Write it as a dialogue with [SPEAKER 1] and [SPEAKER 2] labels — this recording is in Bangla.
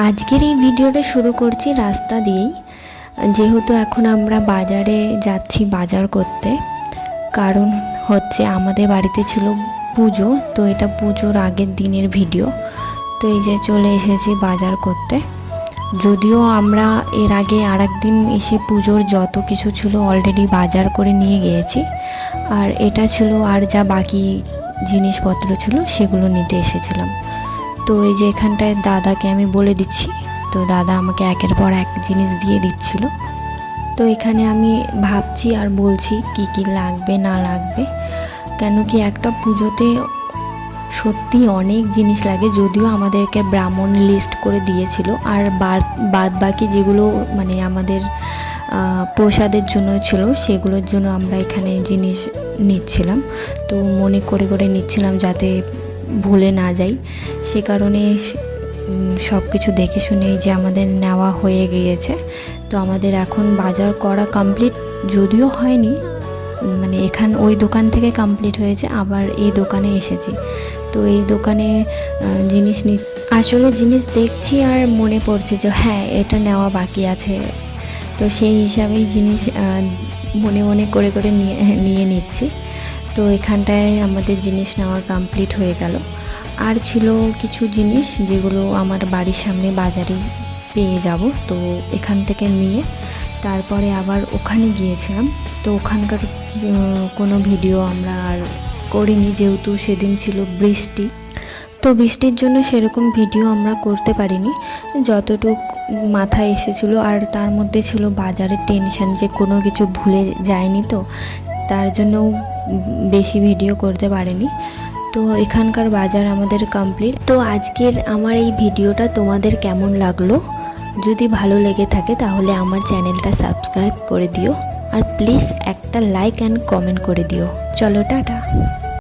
[SPEAKER 1] আজকের এই ভিডিওটা শুরু করছি রাস্তা দিয়েই, যেহেতু এখন আমরা বাজারে যাচ্ছি বাজার করতে। কারণ হচ্ছে আমাদের বাড়িতে ছিল পুজো, তো এটা পুজোর আগের দিনের ভিডিও। তো এই যে চলে এসেছি বাজার করতে। যদিও আমরা এর আগে আরেকদিন এসে পুজোর যত কিছু ছিল অলরেডি বাজার করে নিয়ে গিয়েছি, আর এটা ছিল আর যা বাকি জিনিসপত্র ছিল সেগুলো নিতে এসেছিলাম। তো এই যে এখানটায় দাদাকে আমি বলে দিচ্ছি, তো দাদা আমাকে একের পর এক জিনিস দিয়ে দিচ্ছিল। তো এখানে আমি ভাবছি আর বলছি কি কি লাগবে না লাগবে, কেন কি একটা পুজোতে সত্যি অনেক জিনিস লাগে। যদিও আমাদেরকে ব্রাহ্মণ লিস্ট করে দিয়েছিল, আর বাদ বাকি যেগুলো মানে আমাদের প্রসাদের জন্য ছিল সেগুলোর জন্য আমরা এখানে জিনিস নিচ্ছিলাম। তো মনে করে করে নিচ্ছিলাম যাতে ভুলে না যাই, সে কারণে সব কিছু দেখে শুনে যে আমাদের নেওয়া হয়ে গিয়েছে। তো আমাদের এখন বাজার করা কমপ্লিট, যদিও হয়নি, মানে ওই দোকান থেকে কমপ্লিট হয়েছে, আবার এই দোকানে এসেছি। তো এই দোকানে আসলে জিনিস দেখছি আর মনে পড়ছে যে হ্যাঁ এটা নেওয়া বাকি আছে। তো সেই হিসাবেই জিনিস মনে মনে করে করে নিয়ে নিচ্ছি। তো এখানটায় আমাদের জিনিস নেওয়া কমপ্লিট হয়ে গেল। আর ছিল কিছু জিনিস যেগুলো আমার বাড়ির সামনে বাজারে পেয়ে যাব, তো এখান থেকে নিয়ে তারপরে আবার ওখানে গিয়েছিলাম। তো ওখানকার কোনো ভিডিও আমরা আর করিনি, যেহেতু সেদিন ছিল বৃষ্টি। তো বৃষ্টির জন্য সেরকম ভিডিও আমরা করতে পারিনি, যতটুকু মাথায় এসেছিলো। আর তার মধ্যে ছিল বাজারের টেনশন, যে কোনো কিছু ভুলে যায়নি, তো তার জন্য বেশি ভিডিও করতে পারিনি। তো এখানকার বাজার আমাদের কমপ্লিট। তো আজকের আমার এই ভিডিওটা তোমাদের কেমন লাগলো? যদি ভালো লেগে থাকে তাহলে আমার চ্যানেলটা সাবস্ক্রাইব করে দিও, আর প্লিজ একটা লাইক অ্যান্ড কমেন্ট করে দিও। চলো টাটা।